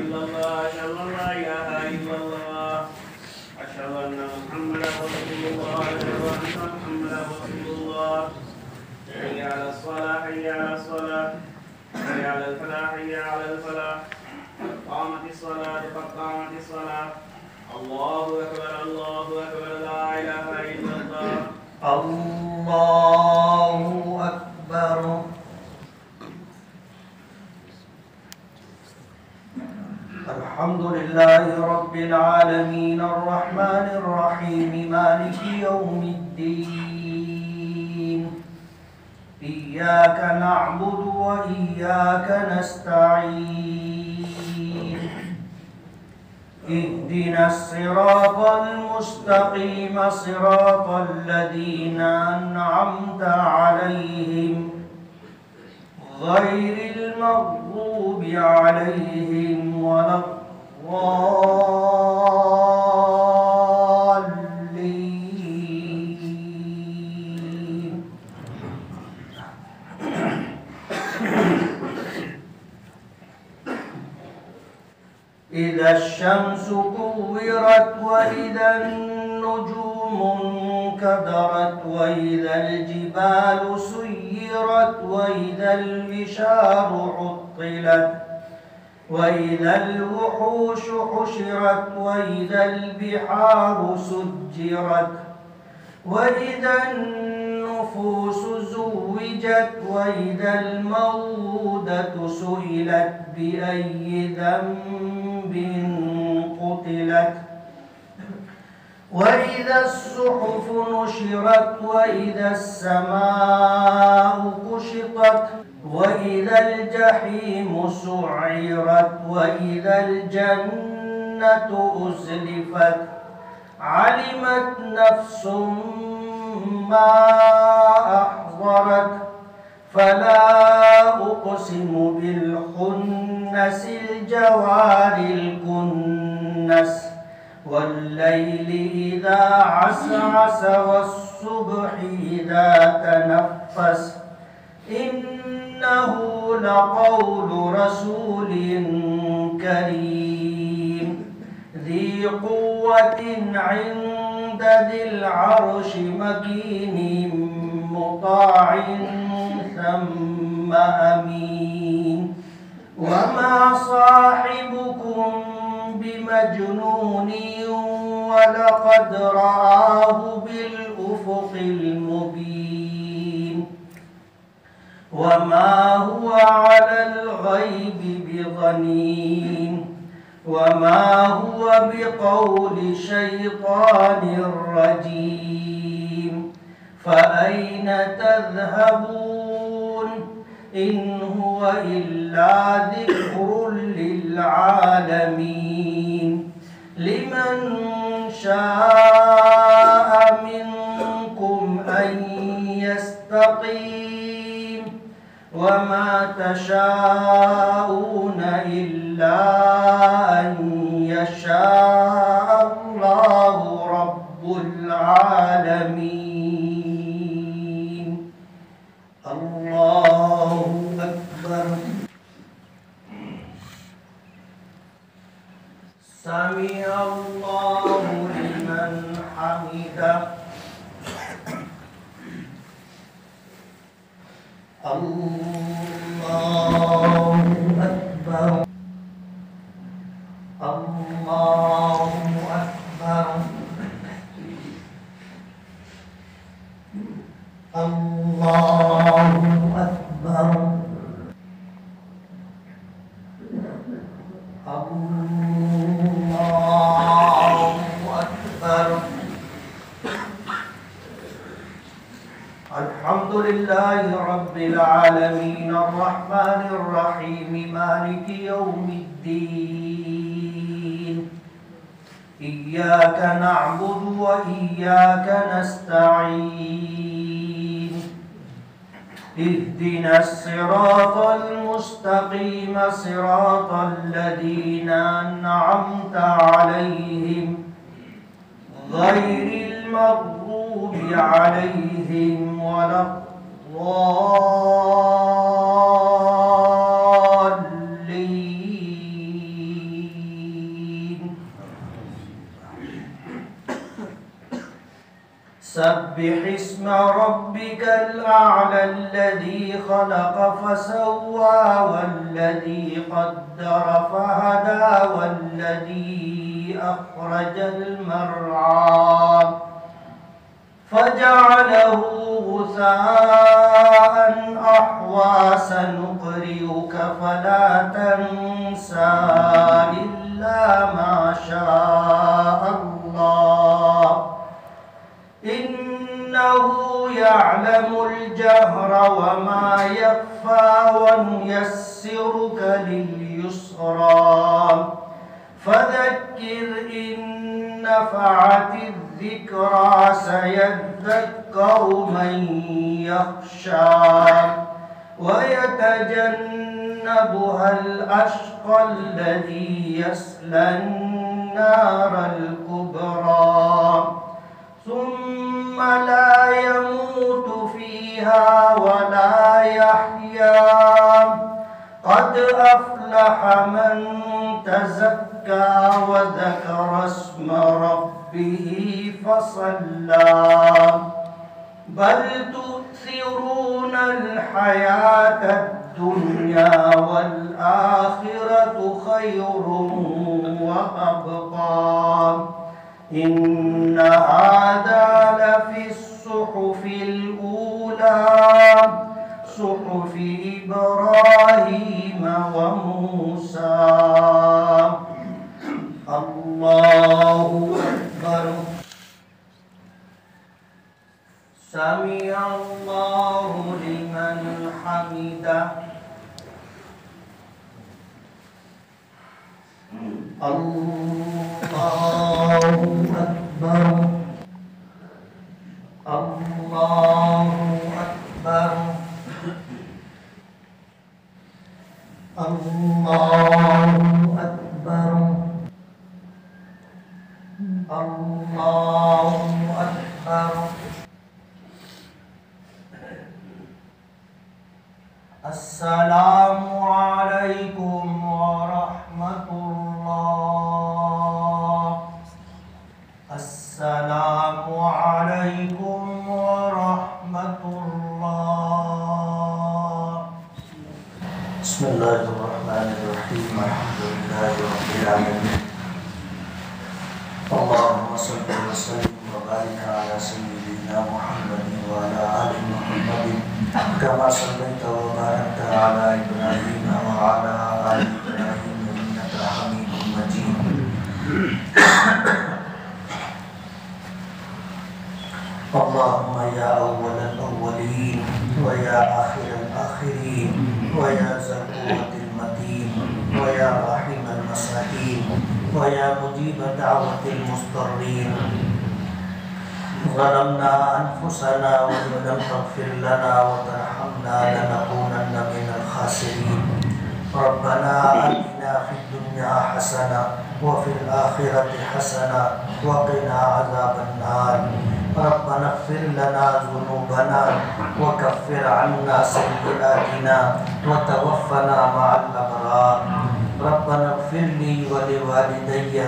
إلا الله أشهد أن لا إله إلا الله أشهد أن محمدا رسول الله أشهد أن محمدا رسول الله حي على الصلاة حي على الصلاة حي على الفلاح حي على الفلاح قامت الصلاة قد قامت الصلاة الله أكبر لا إله إلا الله الله أكبر. الحمد لله رب العالمين الرحمن الرحيم مالك يوم الدين إياك نعبد وإياك نستعين اهدنا الصراط المستقيم صراط الذين أنعمت عليهم غير المغضوب عليهم ولا الضالين. إذا الشمس كورت وإذا النجوم انكدرت وإذا الجبال سيرت وإذا البشار عطلت وإذا الوحوش حشرت وإذا البحار سجرت وإذا النفوس زوجت وإذا الموءودة سئلت بأي ذنب قتلت وإذا الصحف نشرت وإذا السماء كشطت وإذا الجحيم سعرت وإذا الجنة أزلفت علمت نفس ما أحضرت فلا أقسم بالخنس الجوار الكنس والليل إذا عسعس والصبح إذا تنفس إنه لقول رسول كريم ذي قوة عند ذي العرش مكين مطاع ثم أمين وما صاحبكم بمجنون ولقد رآه بالأفق المبين وما هو على الغيب بضنين وما هو بقول شيطان رجيم فأين تذهبون إن هو إلا ذكر للعالمين لمن شاء منكم أن يستقيم وما تشاءون إلا أن يشاء الله رب العالمين. الله أكبر. سمع الله لمن حمده. الله أكبر. الله أكبر. الله أكبر. الله أكبر. الحمد لله رب العالمين الرحمن الرحيم مالك يوم الدين إياك نعبد وإياك نستعين اهدنا الصراط المستقيم صراط الذين أنعمت عليهم غير المغضوب عليهم ولا الضالين. ربك الأعلى الذي خلق فسوى والذي قدر فهدى والذي أخرج المرعى فجعله غثاء أحوى سنقرئك فلا تنسى إلا ما شاء الله إنه يعلم الجهر وما يخفى ونيسرك لليسرى فذكر إن نفعت الذكرى سيذكر من يخشى ويتجنبها الأشقى الذي يصلى النار الكبرى ثم لا يموت فيها ولا يحيا قد أفلح من تزكى وذكر اسم ربه فصلى بل تؤثرون الحياة الدنيا والآخرة خير وأبقى إن هذا لفي الصحف الأولى صحف إبراهيم وموسى الله أكبر سمع الله لمن حمده الله أكبر الله أكبر الله أكبر الله أكبر السلام عليكم ورحمة الله السلام عليكم ورحمة الله بسم الله الرحمن الرحيم الحمد لله رب العالمين اللهم صل وسلم وبارك على سيدنا محمد وعلى آل محمد كما صليت وباركت على إبراهيم وعلى آل إبراهيم إنك حميد مجيد اللهم يا أول الأولين ويا آخر الآخرين ويا ذا القوة المتين ويا رحيم المساكين ويا مجيب دعوة المضطرين ظلمنا أنفسنا وإن لم تغفر لنا وترحمنا لنكونن من الخاسرين ربنا آتنا في الدنيا حسنة وفي الآخرة حسنة وقنا عذاب النار ربنا اغفر لنا ذنوبنا وكفر عنا سيئاتنا وتوفنا مع الأبرار ربنا اغفر لي ولوالدي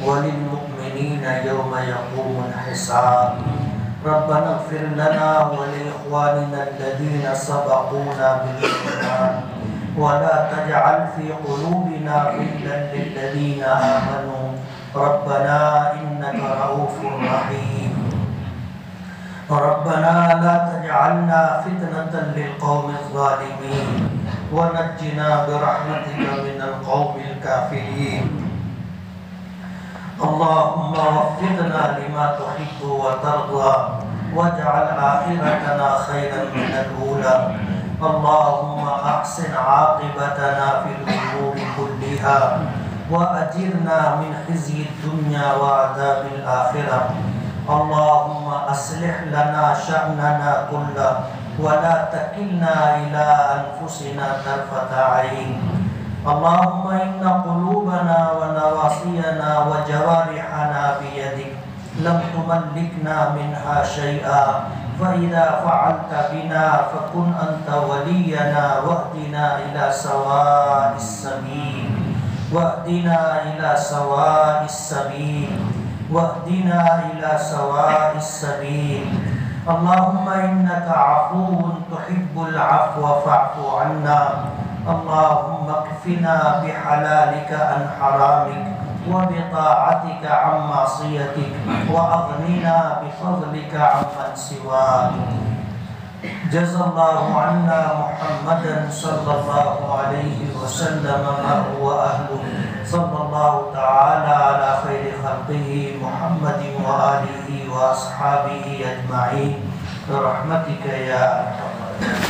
وللمؤمنين يوم يقوم الحساب ربنا اغفر لنا ولإخواننا الذين سبقونا بالإيمان ولا تجعل في قلوبنا غلا للذين آمنوا ربنا إنك رؤوف رحيم ربنا لا تجعلنا فتنة للقوم الظالمين ونجنا برحمتك من القوم الكافرين اللهم وفقنا لما تحب وترضى واجعل آخرتنا خيرا من الأولى اللهم أحسن عاقبتنا في الأمور كلها وأجرنا من خزي الدنيا وعذاب الآخرة اللهم أصلح لنا شأننا كله ولا تكلنا إلى أنفسنا طرفة عين اللهم إن قلوبنا ونواصينا وجوارحنا بيدك لم تملكنا منها شيئا فإذا فعلت بنا فكن أنت ولينا واهدنا إلى سواء السبيل واهدنا إلى سواء السبيل واهدنا إلى سواء السبيل اللهم إنك عفو تحب العفو فاعف عنا. اللهم اكفنا بحلالك عن حرامك وبطاعتك عن معصيتك وأغننا بفضلك عمن سواك. جزا الله عنا محمدا صلى الله عليه وسلم ما هو أهله. صلى الله تعالى على خير خلقه محمد وآله وأصحابه أجمعين برحمتك يا أرحم الراحمين.